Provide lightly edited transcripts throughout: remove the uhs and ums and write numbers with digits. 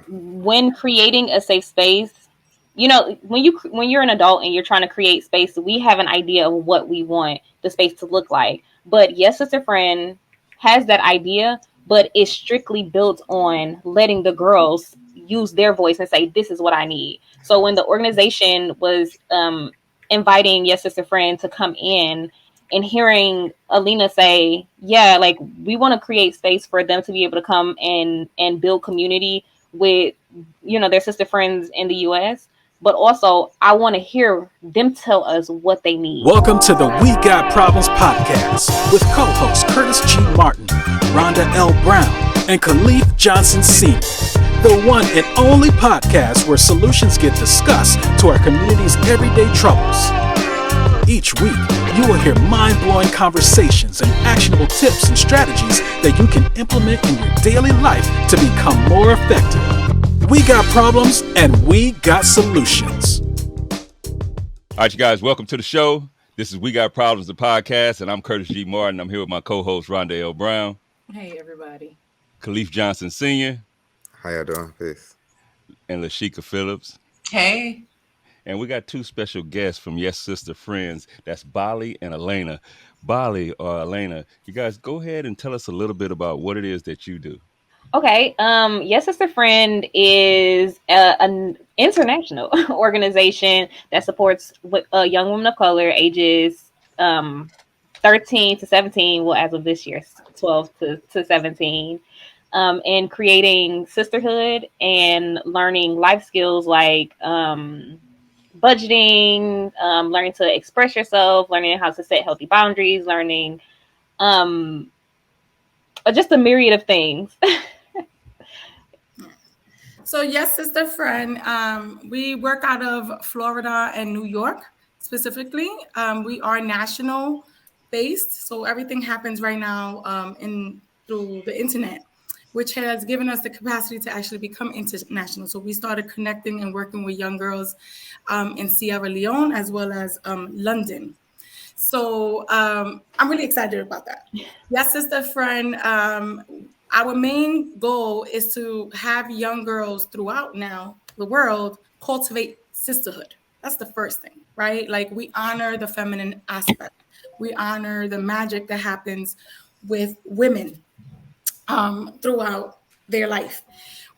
when creating a safe space, when you're an adult and you're trying to create space, we have an idea of what we want the space to look like. But Yes Sister Friend has that idea, but it's strictly built on letting the girls use their voice and say, this is what I need. So when the organization was inviting Yes Sister Friend to come in, and hearing Alina say, yeah, like, we want to create space for them to be able to come and build community with, their sister friends in the US, but also I want to hear them tell us what they need. Welcome to the We Got Problems podcast with co-hosts Curtis G. Martin, Rhonda L. Brown, and Khalif Johnson Sr., the one and only podcast where solutions get discussed to our community's everyday troubles. Each week, you will hear mind-blowing conversations and actionable tips and strategies that you can implement in your daily life to become more effective. We got problems and we got solutions. All right, you guys, welcome to the show. This is We Got Problems, the podcast, and I'm Curtis G. Martin. I'm here with my co-host, Rhonda L. Brown. Hey, everybody. Khalif Johnson Sr. How y'all doing? Peace. And Lashika Phillips. Hey. And we got two special guests from Yes Sister Friends. That's Bali and Elena. Bali or Elena, you guys go ahead and tell us a little bit about what it is that you do. Okay. Yes Sister Friend is an international organization that supports young women of color ages 13 to 17, well, as of this year, 12 to 17, in creating sisterhood and learning life skills like budgeting, learning to express yourself, learning how to set healthy boundaries, learning just a myriad of things. So Yes Sister Friend, we work out of Florida and New York specifically. We are national based, so everything happens right now through the internet, which has given us the capacity to actually become international. So we started connecting and working with young girls in Sierra Leone as well as London. So I'm really excited about that. Yes Sister Friend, our main goal is to have young girls throughout now the world cultivate sisterhood. That's the first thing, right? Like, we honor the feminine aspect. We honor the magic that happens with women throughout their life.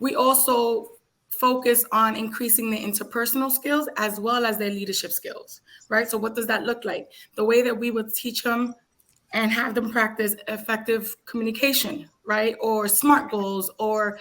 We also focus on increasing their interpersonal skills as well as their leadership skills, right? So what does that look like? The way that we would teach them and have them practice effective communication, right? Or SMART goals, or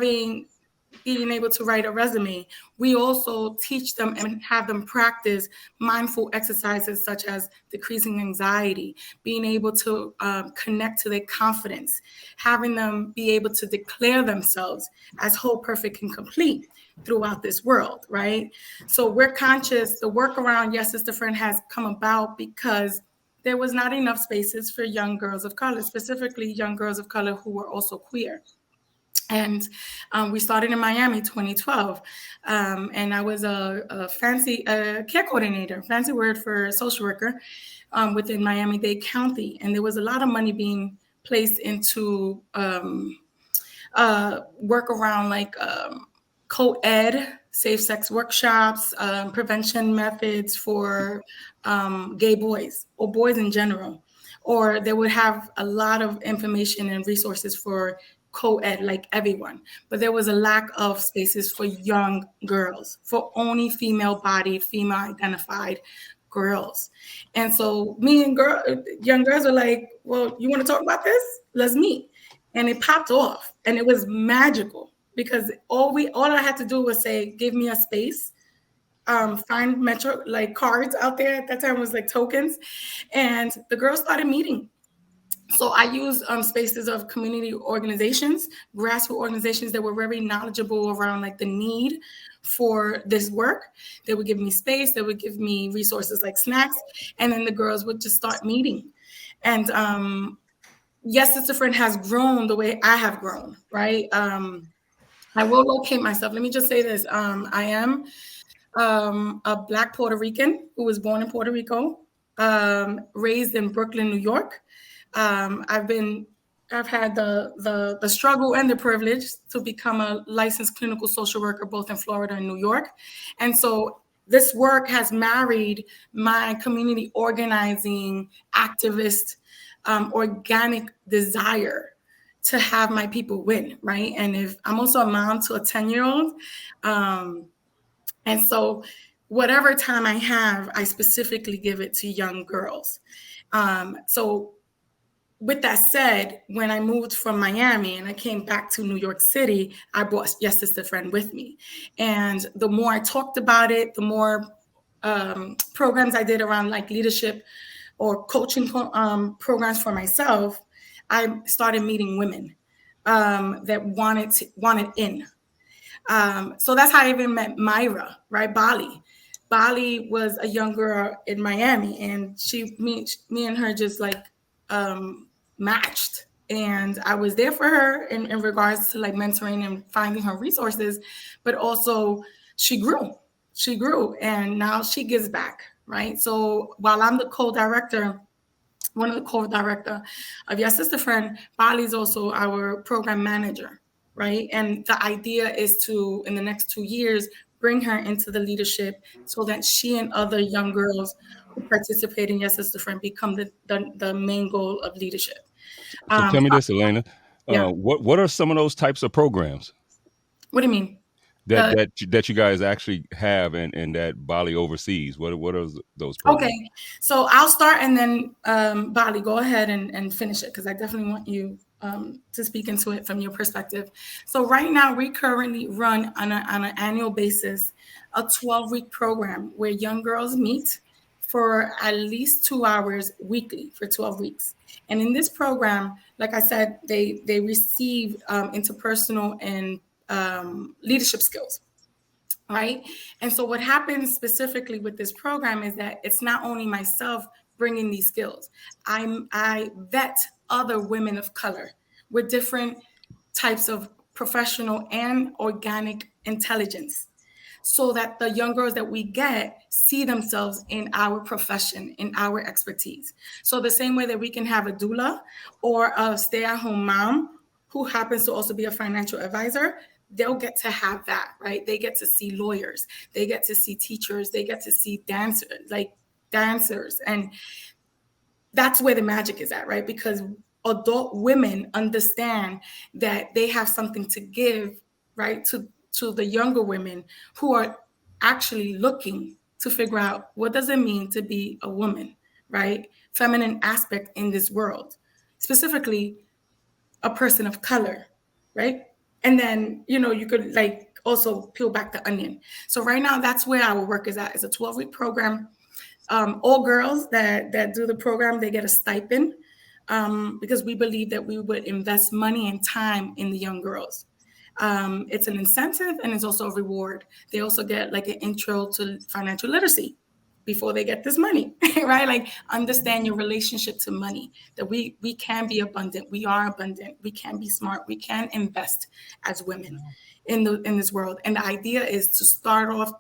being able to write a resume. We also teach them and have them practice mindful exercises such as decreasing anxiety, being able to connect to their confidence, having them be able to declare themselves as whole, perfect, and complete throughout this world, right? So we're conscious. The work around Yes Sister Friend has come about because there was not enough spaces for young girls of color, specifically young girls of color who were also queer. And we started in Miami 2012. And I was a fancy care coordinator, fancy word for social worker within Miami-Dade County. And there was a lot of money being placed into work around like co-ed, safe sex workshops, prevention methods for gay boys or boys in general. Or they would have a lot of information and resources for co-ed, like everyone. But there was a lack of spaces for young girls, for only female-bodied, female-identified girls. And so me and young girls were like, well, you want to talk about this? Let's meet. And it popped off. And it was magical because all I had to do was say, give me a space. Find Metro, like cards out there at that time was like tokens. And the girls started meeting. So I use spaces of community organizations, grassroots organizations that were very knowledgeable around like the need for this work. They would give me space. They would give me resources like snacks. And then the girls would just start meeting. And Yes Sister Friend has grown the way I have grown, right? I will locate myself. Let me just say this. I am a Black Puerto Rican who was born in Puerto Rico, raised in Brooklyn, New York. I've been I've had the struggle and the privilege to become a licensed clinical social worker both in Florida and New York. And so this work has married my community organizing, activist, organic desire to have my people win, right? And if I'm also a mom to a 10-year-old, and so whatever time I have, I specifically give it to young girls. So with that said, when I moved from Miami and I came back to New York City, I brought Yes Sister Friend with me. And the more I talked about it, the more programs I did around like leadership or coaching programs for myself, I started meeting women that wanted in. So that's how I even met Myra, right? Bali. Bali was a young girl in Miami, and me and her just like matched. And I was there for her in regards to like mentoring and finding her resources, but also she grew. She grew, and now she gives back, right? So while I'm the co-director, one of the co-director of Yes Sister Friend, Bali is also our program manager, right? And the idea is to, in the next 2 years, bring her into the leadership so that she and other young girls who participate in Yes Sister Friend become the main goal of leadership. So tell me this, Elena. Yeah. What are some of those types of programs What do you mean? that you guys actually have and that Bali oversees? What are those programs? Okay, so I'll start and then Bali, go ahead and finish it because I definitely want you to speak into it from your perspective. So right now we currently run on an annual basis a 12-week program where young girls meet for at least 2 hours weekly for 12 weeks. And in this program, like I said, they receive interpersonal and leadership skills. Right. And so what happens specifically with this program is that it's not only myself bringing these skills. I vet other women of color with different types of professional and organic intelligence so that the young girls that we get see themselves in our profession, in our expertise. So the same way that we can have a doula or a stay-at-home mom who happens to also be a financial advisor, they'll get to have that, right? They get to see lawyers, they get to see teachers, they get to see dancers. And that's where the magic is at, right? Because adult women understand that they have something to give, right, to the younger women who are actually looking to figure out what does it mean to be a woman, right? Feminine aspect in this world, specifically a person of color, right? And then, you could like also peel back the onion. So right now, that's where our work is at. It's a 12-week program. All girls that do the program, they get a stipend because we believe that we would invest money and time in the young girls. It's an incentive and it's also a reward. They also get like an intro to financial literacy before they get this money, right? Like understand your relationship to money, that we can be abundant. We are abundant. We can be smart. We can invest as women in this world. And the idea is to start off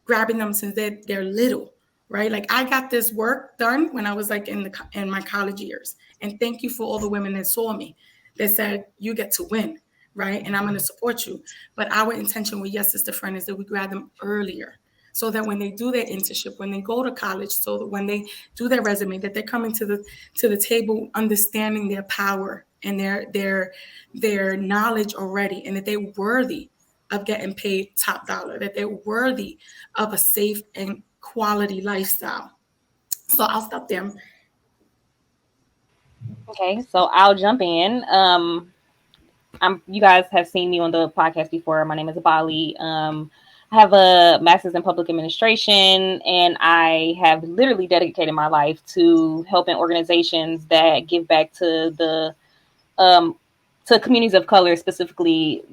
grabbing them since they're little, right? Like I got this work done when I was like in my college years. And thank you for all the women that saw me. That said, you get to win, right? And I'm going to support you. But our intention with Yes Sister Friend is that we grab them earlier so that when they do their internship, when they go to college, so that when they do their resume, that they're coming to the table understanding their power and their knowledge already, and that they're worthy of getting paid top dollar, that they're worthy of a safe and quality lifestyle. So I'll stop there. Okay, so I'll jump in. You guys have seen me on the podcast before. My name is Bali. I have a master's in public administration, and I have literally dedicated my life to helping organizations that give back to the to communities of color, specifically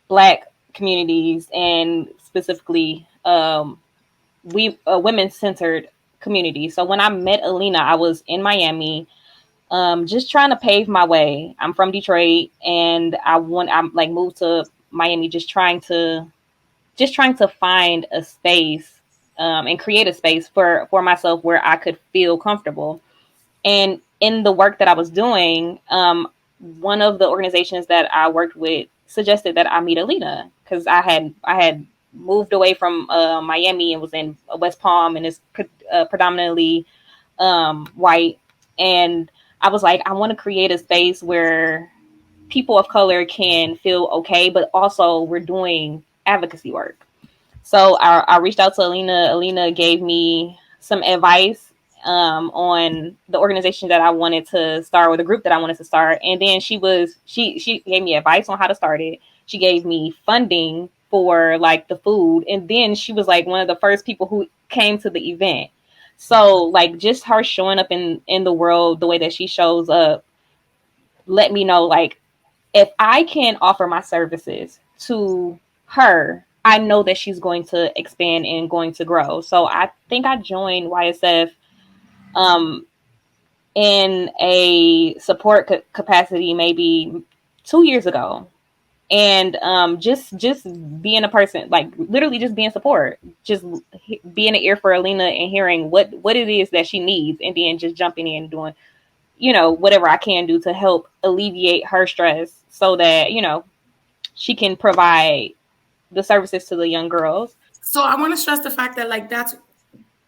Black communities, and specifically women-centered communities. So when I met Alina, I was in Miami, just trying to pave my way. I'm from Detroit, and I'm like moved to Miami, just trying to find a space and create a space for myself where I could feel comfortable. And in the work that I was doing, one of the organizations that I worked with suggested that I meet Alina, because I had moved away from Miami and was in West Palm, and it's predominantly white. And I was like, I want to create a space where people of color can feel okay, but also we're doing advocacy work. So I reached out to Alina. Alina gave me some advice on the organization that I wanted to start, or the group that I wanted to start. And then she gave me advice on how to start it. She gave me funding for like the food. And then she was like one of the first people who came to the event. So like just her showing up in the world the way that she shows up let me know like if I can offer my services to her, I know that she's going to expand and going to grow. So I think I joined YSF um, in a support capacity maybe 2 years ago. And just being a person, like literally just being support, just being an ear for Alina and hearing what it is that she needs, and then just jumping in and doing whatever I can do to help alleviate her stress so that she can provide the services to the young girls. So I want to stress the fact that like that's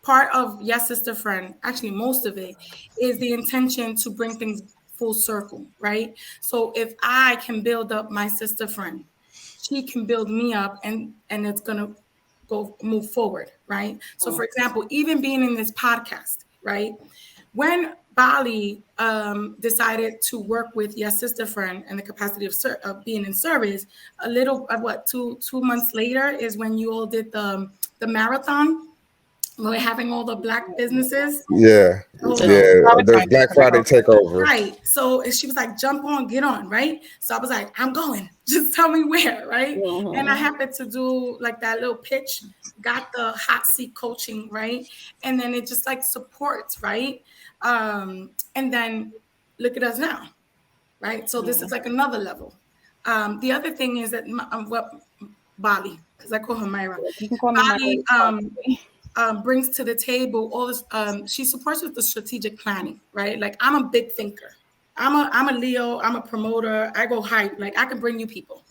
part of Yes Sister Friend, actually most of it, is the intention to bring things full circle, right? So if I can build up my sister friend, she can build me up, and it's gonna go move forward, right? So for example, even being in this podcast, right? When Bali decided to work with Yes Sister Friend in the capacity of being in service, a little two months later is when you all did the marathon. We're having all the black businesses. Yeah, the Black Friday takeover. Right. So she was like, jump on, get on, right? So I was like, I'm going. Just tell me where, right? Mm-hmm. And I happened to do like that little pitch, got the hot seat coaching, right? And then it just like supports, right? And then look at us now, right? So this is like another level. The other thing is that what Bali, because I call her Myra. You can call me Bali brings to the table all this. She supports with the strategic planning, right? Like I'm a big thinker. I'm a Leo. I'm a promoter. I go hype. Like I can bring you people,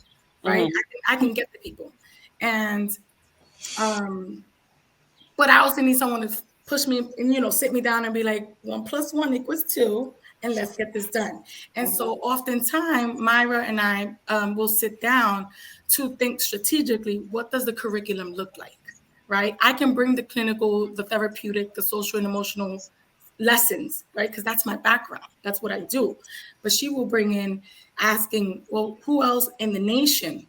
right? I can get the people, and but I also need someone to push me and sit me down and be like 1 + 1 = 2, and let's get this done. And so oftentimes Myra and I will sit down to think strategically. What does the curriculum look like? Right? I can bring the clinical, the therapeutic, the social and emotional lessons, right? Because that's my background. That's what I do. But she will bring in asking, well, who else in the nation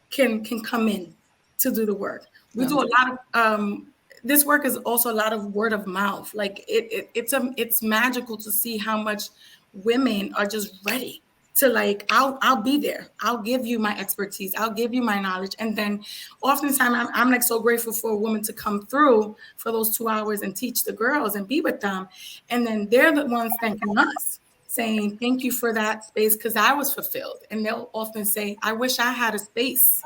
can come in to do the work? We do a lot of this work is also a lot of word of mouth. Like it's magical to see how much women are just ready to like, I'll be there. I'll give you my expertise. I'll give you my knowledge. And then oftentimes I'm like so grateful for a woman to come through for those 2 hours and teach the girls and be with them. And then they're the ones thanking us, saying, thank you for that space because I was fulfilled. And they'll often say, I wish I had a space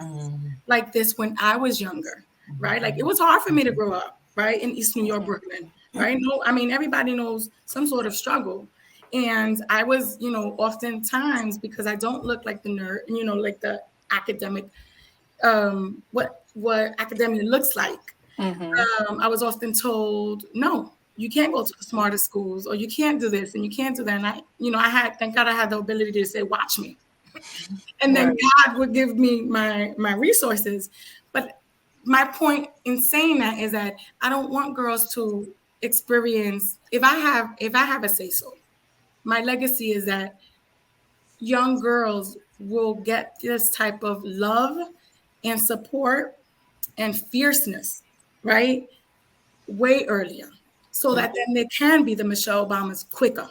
like this when I was younger, right? Like it was hard for me to grow up, right? In East New York, Brooklyn, right? No, I mean, everybody knows some sort of struggle. And I was, oftentimes, because I don't look like the nerd, like the academic, what academia looks like. I was often told, no, you can't go to the smartest schools, or you can't do this and you can't do that. And thank God I had the ability to say, watch me. And then God would give me my resources. But my point in saying that is that I don't want girls to experience, if I have a say so, my legacy is that young girls will get this type of love and support and fierceness, right? Way earlier, so that then they can be the Michelle Obamas quicker,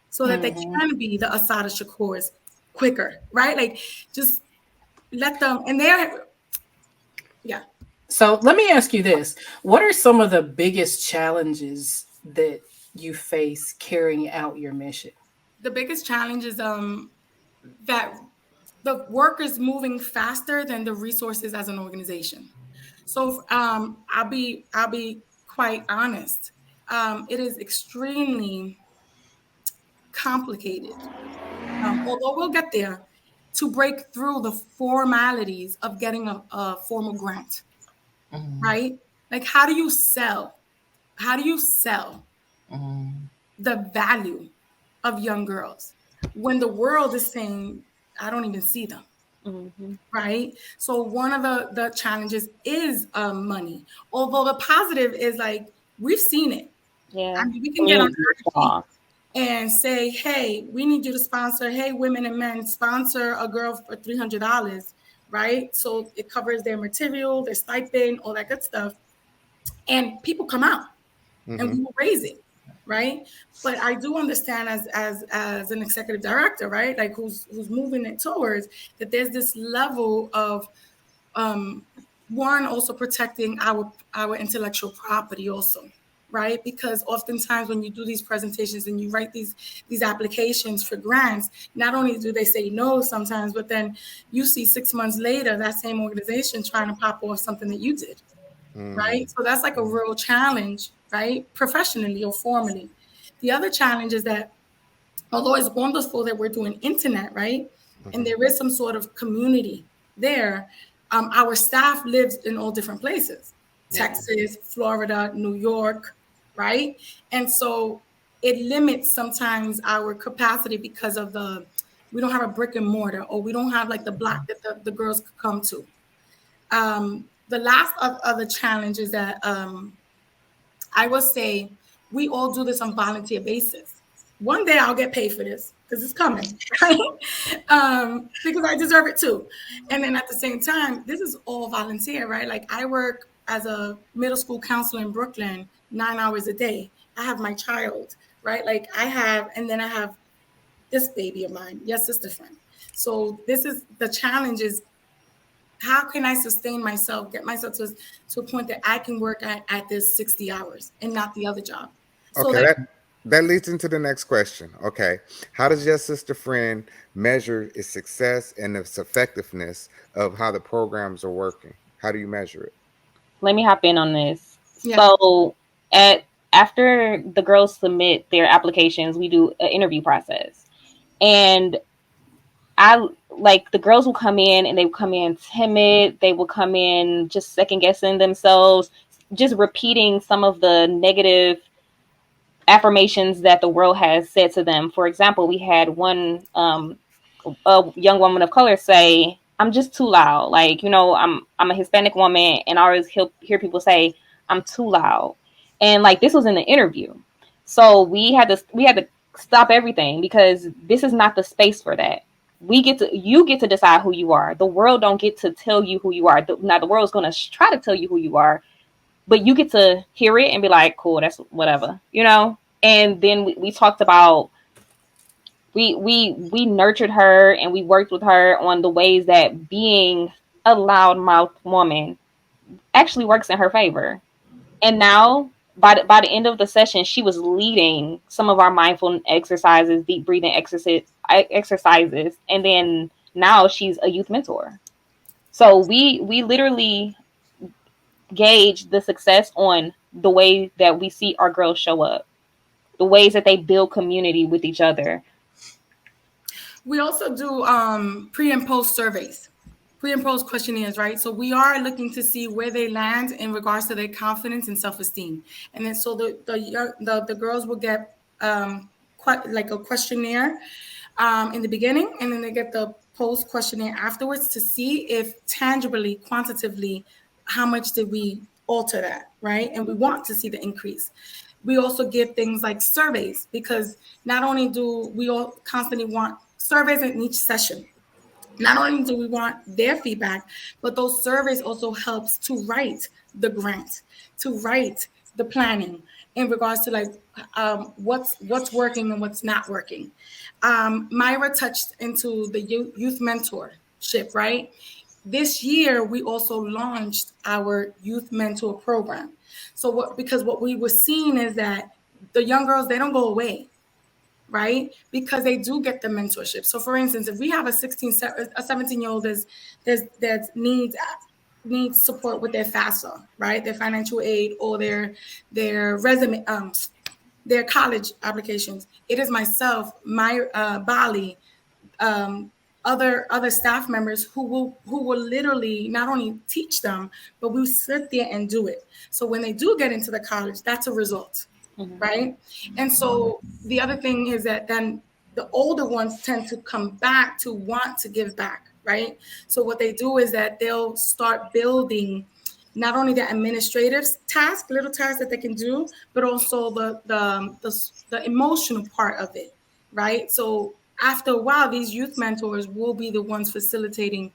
so that they can be the Asada Shakurs quicker, right? Like just let them, and they're, yeah. So let me ask you this. What are some of the biggest challenges that you face carrying out your mission? The biggest challenge is that the work is moving faster than the resources as an organization. So I'll be quite honest. It is extremely complicated. Although we'll get there, to break through the formalities of getting a formal grant, right? Like, how do you sell? How do you sell the value of young girls when the world is saying, I don't even see them? Mm-hmm. Right. So one of the challenges is money. Although the positive is like we've seen it. Yeah. I mean, we can get on Community is IG strong. and say, hey, we need you to sponsor, hey, women and men, sponsor a girl for $300, right? So it covers their material, their stipend, all that good stuff. And people come out and we will raise it, right? But I do understand as an executive director, right? Like who's moving it towards that there's this level of one, also protecting our intellectual property also, right? Because oftentimes when you do these presentations and you write these applications for grants, not only do they say no sometimes, but then you see 6 months later that same organization trying to pop off something that you did, right? So that's like a real challenge, right? Professionally or formally. The other challenge is that although it's wonderful that we're doing internet, right? And there is some sort of community there, our staff lives in all different places, Texas, Florida, New York, right? And so it limits sometimes our capacity because of we don't have a brick and mortar, or we don't have like the block that the girls could come to. The last of the challenge is that I will say we all do this on volunteer basis. One day I'll get paid for this because it's coming, right? Because I deserve it too. And then at the same time, this is all volunteer, right? Like I work as a middle school counselor in Brooklyn 9 hours a day. I have my child, right? Like and then I have this baby of mine, yes, sister friend. So this is the challenge is how can I sustain myself, get myself to a point that I can work at this 60 hours and not the other job? So Okay, that leads into the next question. Okay, how does your sister friend measure its success and its effectiveness of how the programs are working? How do you measure it? Let me hop in on this. yeah. So after the girls submit their applications, we do an interview process. And I like the girls will come in and they will come in timid. They will come in just second guessing themselves, just repeating some of the negative affirmations that the world has said to them. For example, we had one a young woman of color say, "I'm just too loud." Like, I'm a Hispanic woman, and I always hear people say, "I'm too loud," and like this was in the interview, so we had to stop everything because this is not the space for that. You get to decide who you are. The world don't get to tell you who you are. Now the world's going to try to tell you who you are, but you get to hear it and be like, cool, that's whatever. And then we talked about, we nurtured her and we worked with her on the ways that being a loudmouth woman actually works in her favor. And now by the end of the session, she was leading some of our mindful exercises, deep breathing exercises. And then now she's a youth mentor. So we literally gauge the success on the way that we see our girls show up, the ways that they build community with each other. We also do pre and post surveys, pre and post questionnaires, right? So we are looking to see where they land in regards to their confidence and self-esteem. And then so the girls will get quite like a questionnaire in the beginning, and then they get the post questionnaire afterwards to see if tangibly, quantitatively, how much did we alter that, right? And we want to see the increase. We also give things like surveys because not only do we all constantly want surveys in each session, not only do we want their feedback, but those surveys also helps to write the grant, to write the planning in regards to like what's working and what's not working. Myra touched into the youth mentorship, right? This year, we also launched our youth mentor program. So because what we were seeing is that the young girls, they don't go away, right? Because they do get the mentorship. So for instance, if we have a 17-year-old that needs support with their FAFSA, right? Their financial aid or their resume, their college applications. It is myself, my Bali, um, other staff members who will literally not only teach them, but we sit there and do it. So when they do get into the college, that's a result, Mhm. right? And so the other thing is that then the older ones tend to come back to want to give back, right? So what they do is that they'll start building not only the administrative task, little tasks that they can do, but also the emotional part of it, right? So after a while, these youth mentors will be the ones facilitating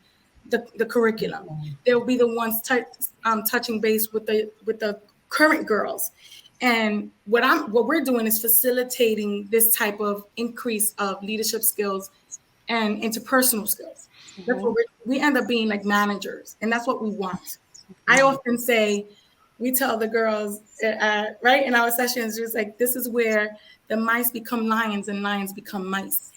the curriculum. They'll be the ones touching base with the current girls. And what we're doing is facilitating this type of increase of leadership skills and interpersonal skills. That's what we end up being like managers, and that's what we want. I often say, we tell the girls, right in our sessions, just like, this is where the mice become lions and lions become mice.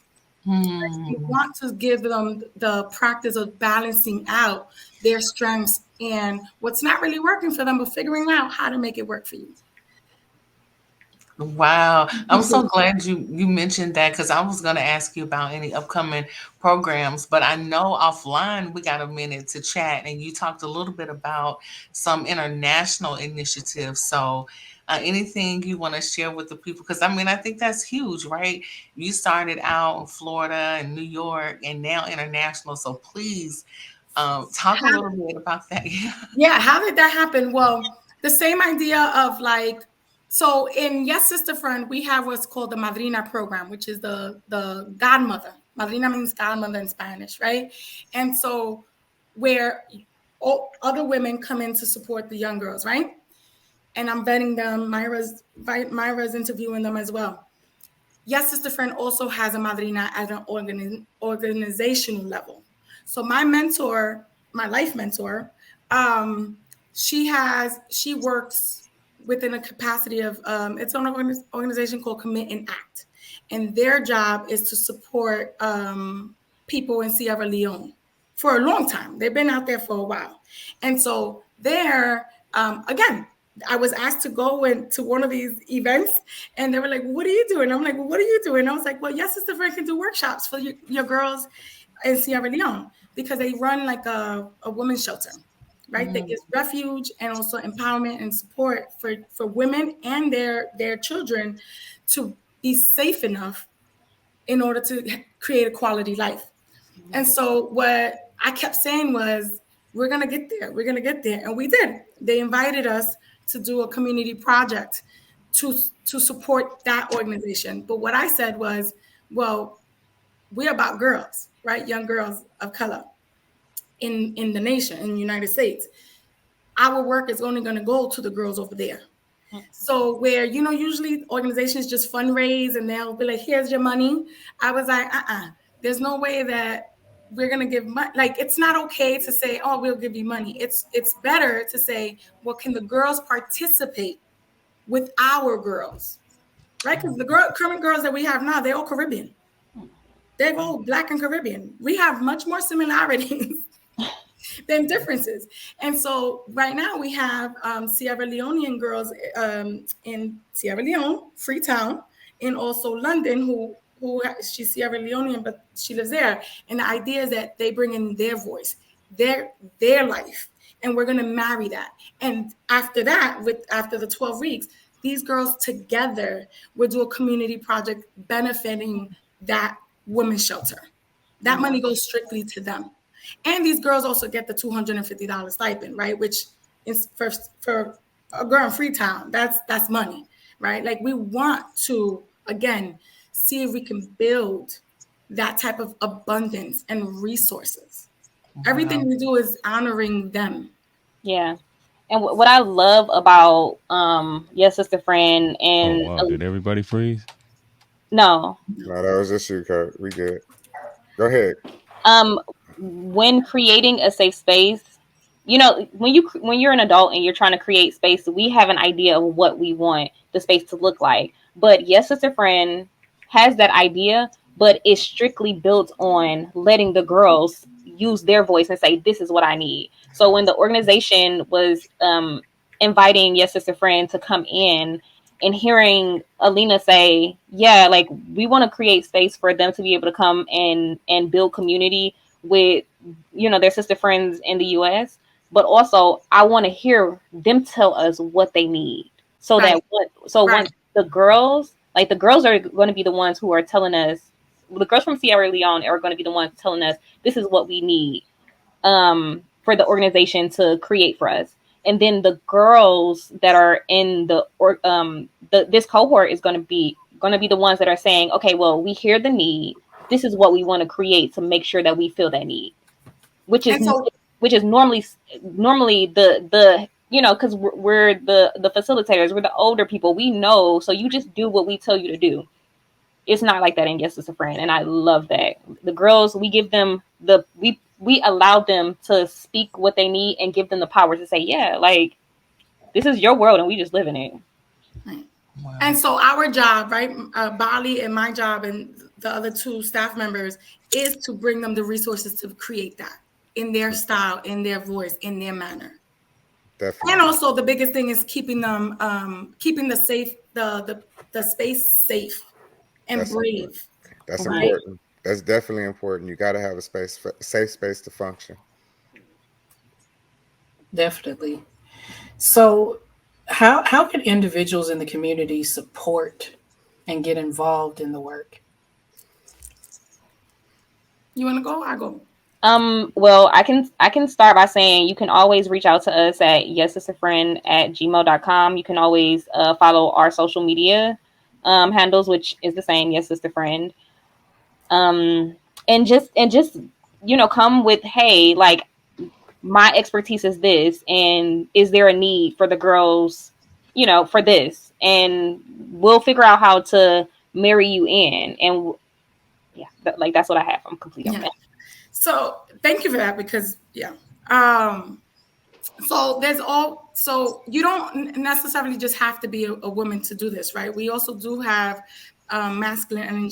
We want to give them the practice of balancing out their strengths and what's not really working for them, but figuring out how to make it work for you. Wow. I'm so glad you mentioned that, because I was going to ask you about any upcoming programs, but I know offline we got a minute to chat, and you talked a little bit about some international initiatives. So anything you want to share with the people? Because I mean, I think that's huge, right? You started out in Florida and New York and now international. So please talk a little bit about that. Yeah, how did that happen? Well, the same idea of like, so in Yes Sister Friend, we have what's called the Madrina program, which is the godmother. Madrina means godmother in Spanish, right? And so where other women come in to support the young girls, right? And I'm vetting them. Myra's interviewing them as well. Yes Sister Friend also has a Madrina at an organizational level. So my mentor, my life mentor, she works within a capacity of its own organization called Commit and Act, and their job is to support people in Sierra Leone for a long time. They've been out there for a while, and so there, again, I was asked to go into one of these events, and they were like, "What are you doing?" I'm like, "Well, what are you doing?" I was like, "Well, Yes Sister Friend can do workshops for your girls in Sierra Leone, because they run like a women's shelter, right? That gives refuge and also empowerment and support for women and their children to be safe enough in order to create a quality life." And so what I kept saying was, we're going to get there. We're going to get there. And we did. They invited us to do a community project to support that organization. But what I said was, well, we're about girls, right? Young girls of color in the nation, in the United States. Our work is only going to go to the girls over there. So where, usually organizations just fundraise and they'll be like, here's your money. I was like, there's no way that we're going to give money. Like, it's not okay to say, oh, we'll give you money. It's better to say, well, can the girls participate with our girls, right? Because the current girls that we have now, they're all Caribbean. They're all Black and Caribbean. We have much more similarities than differences. And so right now we have Sierra Leonean girls in Sierra Leone, Freetown, and also London, who she's Sierra Leonean, but she lives there. And the idea is that they bring in their voice, their life, and we're going to marry that. And after that, after the 12 weeks, these girls together will do a community project benefiting that women's shelter. That money goes strictly to them. And these girls also get the $250 stipend, right? Which is for a girl in Freetown, that's money, right? Like, we want to, again, see if we can build that type of abundance and resources. Everything we do is honoring them. Yeah. And what I love about Yes Sister Friend and Oh wow! Did everybody freeze? no. No, that was just you, Kurt. We good. Go ahead. When creating a safe space, when you're an adult and you're trying to create space, we have an idea of what we want the space to look like. But Yes Sister Friend has that idea, but it's strictly built on letting the girls use their voice and say, this is what I need. So when the organization was inviting Yes Sister Friend to come in, and hearing Alina say, yeah, like we want to create space for them to be able to come and build community with, you know, their sister friends in the US, but also I want to hear them tell us what they need. So Right. when the girls, like the girls are going to be the ones who are telling us, the girls from Sierra Leone are going to be the ones telling us this is what we need for the organization to create for us. And then the girls that are in this cohort is going to be the ones that are saying, okay, well, we hear the need. This is what we want to create to make sure that we fill that need, which is And so normally the you know, because we're the facilitators, we're the older people, we know. So you just do what we tell you to do. It's not like that in Yes, It's a Friend, and I love that. The girls, we give them we allow them to speak what they need and give them the power to say, yeah, like this is your world and we just live in it. Wow. And so our job, right, Bali and my job and the other two staff members is to bring them the resources to create that in their style, in their voice, in their manner. Definitely. And also the biggest thing is keeping them, keeping the space safe and That's brave. important. That's Right. important. That's definitely important. You got to have a safe space to function. Definitely. So, how can individuals in the community support and get involved in the work? You want to go? I go. Well, I can start by saying you can always reach out to us at yessisterfriend@gmail.com. You can always follow our social media handles, which is the same, Yes Sister Friend. And just you know, come with, hey, like my expertise is this, and is there a need for the girls, you know, for this, and we'll figure out how to marry you in. And yeah, like that's what I have. I'm complete on that. So thank you for that, because so so you don't necessarily just have to be a woman to do this, right? We also do have masculine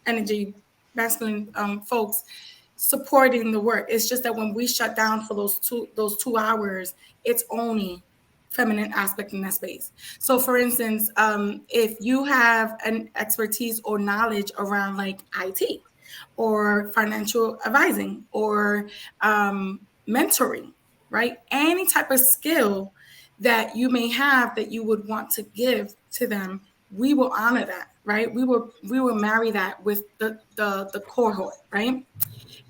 energy masculine folks supporting the work. It's just that when we shut down for those 2 hours, it's only feminine aspect in that space. So for instance, if you have an expertise or knowledge around like IT or financial advising or mentoring, right? Any type of skill that you may have that you would want to give to them, we will honor that, right? We will marry that with the cohort, right?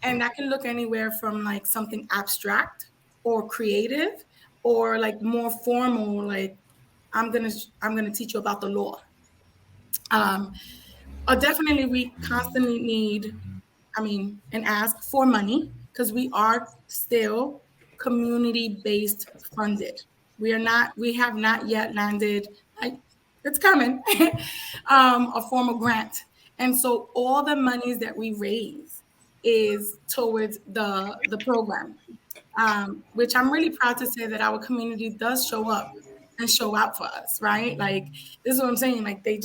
And that can look anywhere from like something abstract or creative or like more formal, like I'm gonna teach you about the law. Um, Definitely we constantly need, and ask for money, because we are still community-based funded. We have not yet landed, like it's coming, a formal grant. And so all the monies that we raise is towards the program, which I'm really proud to say that our community does show up and show out for us, right? Like this is what I'm saying. Like we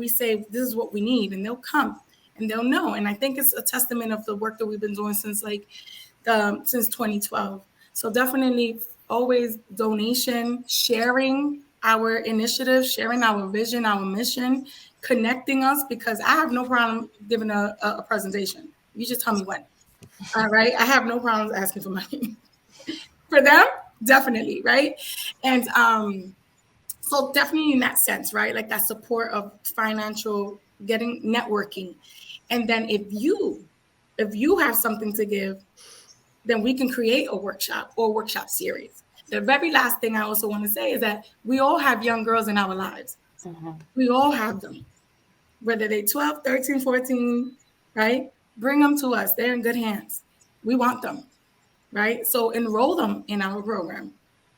say this is what we need, and they'll come and they'll know. And I think it's a testament of the work that we've been doing since 2012. So definitely always donation, sharing our initiative, sharing our vision, our mission, connecting us, because I have no problem giving a presentation. You just tell me when. All right. I have no problems asking for money. For them, definitely, right? And so definitely in that sense, right? Like that support of financial getting networking. And then if you have something to give, then we can create a workshop or workshop series. The very last thing I also want to say is that we all have young girls in our lives. Mm-hmm. We all have them, whether they're 12, 13, 14, right? Bring them to us. They're in good hands. We want them, right? So enroll them in our program.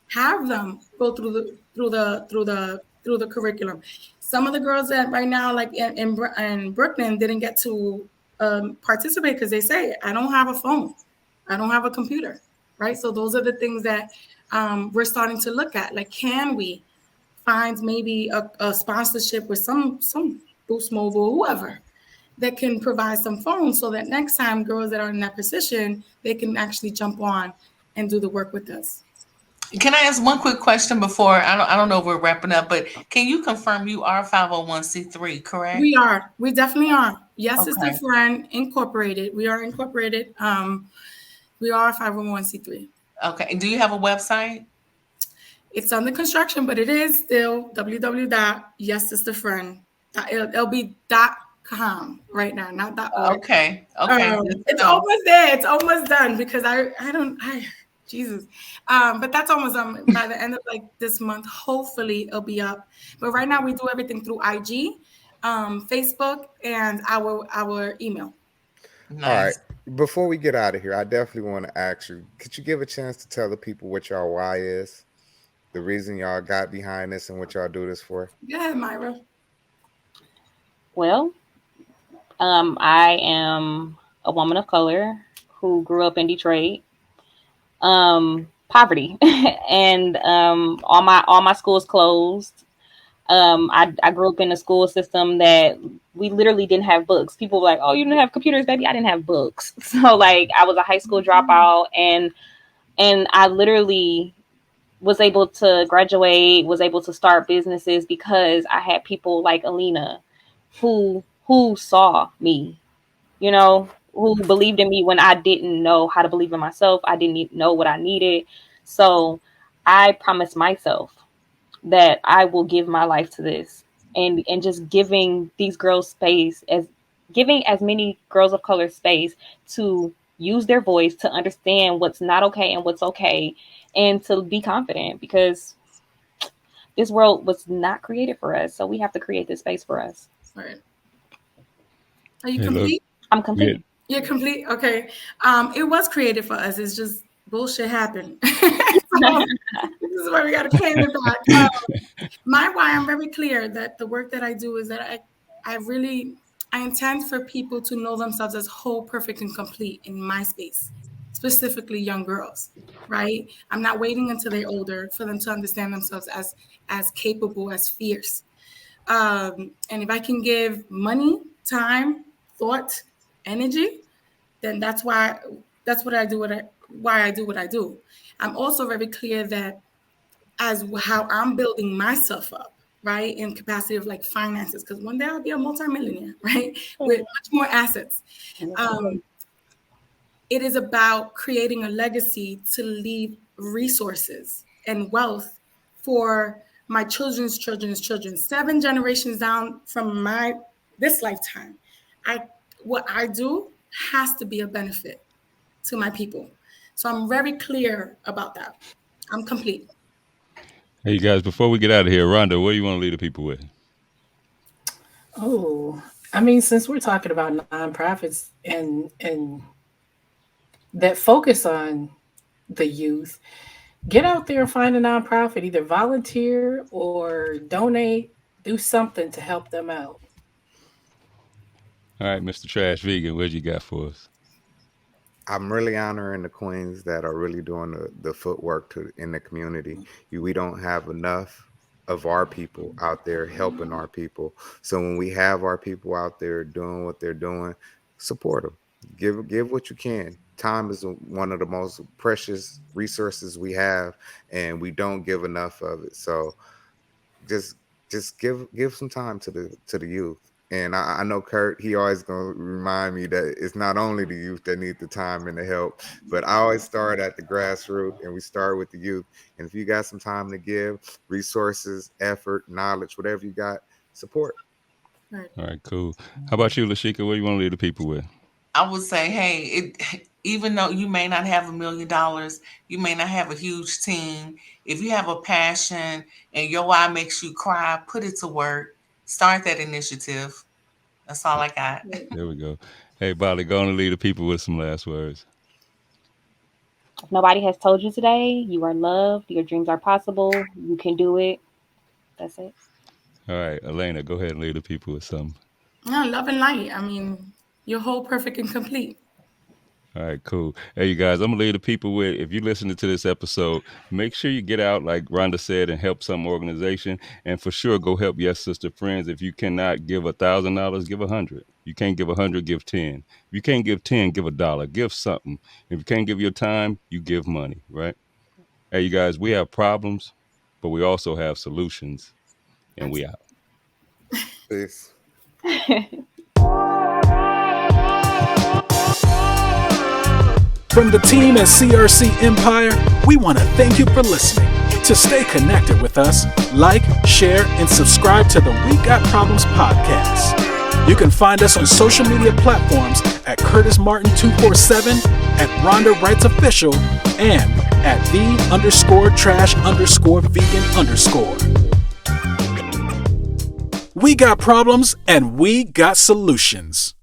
Have them go through the curriculum. Some of the girls that right now, like in Brooklyn, didn't get to participate because they say, I don't have a phone. I don't have a computer, right? So those are the things that we're starting to look at. Like, can we find maybe a sponsorship with some Boost Mobile, whoever, that can provide some phones so that next time girls that are in that position, they can actually jump on and do the work with us. Can I ask one quick question before I don't know if we're wrapping up, but can you confirm you are 501c3, correct? We are. We definitely are. Yes, Sister Okay. Friend Incorporated. We are incorporated. We are 501c3. Okay. And do you have a website? It's under construction, but it is still www.yessisterfriend. It'll be .com right now, not .org. Okay. Okay. Good to It's know. almost there. It's almost done because I don't I Jesus. But that's almost by the end of like this month. Hopefully it'll be up. But right now we do everything through IG, Facebook, and our email. All right. Nice. Before we get out of here, I definitely want to ask you, could you give a chance to tell the people what y'all why is? The reason y'all got behind this and what y'all do this for? Go ahead, Myra. Well, I am a woman of color who grew up in Detroit. Poverty, and all my schools closed. I grew up in a school system that we literally didn't have books. People were like, "Oh, you didn't have computers, baby." I didn't have books, so like I was a high school dropout, and I literally was able to graduate, was able to start businesses because I had people like Alina who saw me, who believed in me when I didn't know how to believe in myself. I didn't know what I needed. So I promised myself that I will give my life to this, and just giving these girls space, as giving as many girls of color space to use their voice, to understand what's not okay and what's okay, and to be confident, because this world was not created for us. So we have to create this space for us. All right. Are you Hey, look, complete? I'm yeah, complete. You're complete? Okay. It was created for us. It's just bullshit happened. So this is why we got to claim it back. My why, I'm very clear that the work that I do is that I intend for people to know themselves as whole, perfect, and complete in my space, specifically young girls, right? I'm not waiting until they're older for them to understand themselves as capable, as fierce. And if I can give money, time, thought, energy, then that's what I do. Why I do what I do. I'm also very clear that as how I'm building myself up, right, in capacity of like finances, because one day I'll be a multimillionaire, right, with much more assets. Um, it is about creating a legacy to leave resources and wealth for my children's children's children, 7 generations down from my this lifetime. I what I do has to be a benefit to my people. So I'm very clear about that. I'm complete. hey, you guys, before we get out of here, Rhonda, what do you want to leave the people with? Oh, I mean, since we're talking about nonprofits and that focus on the youth, get out there and find a nonprofit, either volunteer or donate, do something to help them out. All right, Mr. Trash Vegan, what you got for us? I'm really honoring the queens that are really doing the footwork in the community. We don't have enough of our people out there helping our people. So when we have our people out there doing what they're doing, support them. Give what you can. Time is one of the most precious resources we have, and we don't give enough of it. So just give some time to the youth. And I know Kurt, he always gonna remind me that it's not only the youth that need the time and the help, but I always start at the grassroots and we start with the youth. And if you got some time to give, resources, effort, knowledge, whatever you got, support. Right. All right, cool. How about you, Lashika? What do you want to leave the people with? I would say, hey, even though you may not have $1 million, you may not have a huge team. If you have a passion and your why makes you cry, put it to work. Start that initiative. That's all I got. There we go. Hey, Bali, go on and leave the people with some last words. If nobody has told you today, you are loved. Your dreams are possible. You can do it. That's it. All right, Elena, go ahead and leave the people with some. Yeah, love and light. I mean, you're whole, perfect, and complete. All right, cool. Hey, you guys, I'm gonna leave the people with. If you're listening to this episode, make sure you get out, like Rhonda said, and help some organization. And for sure, go help Yes Sister Friends. If you cannot give $1,000, give 100. You can't give 100, give 10. If you can't give 10, give $1. Give something. If you can't give your time, you give money. Right? Hey, you guys, we have problems, but we also have solutions, and we out. Peace. From the team at CRC Empire, we want to thank you for listening. To stay connected with us, like, share, and subscribe to the We Got Problems podcast. You can find us on social media platforms at Curtis Martin 247, at Rhonda Wrights Official, and at the_trash_vegan_. We got problems and we got solutions.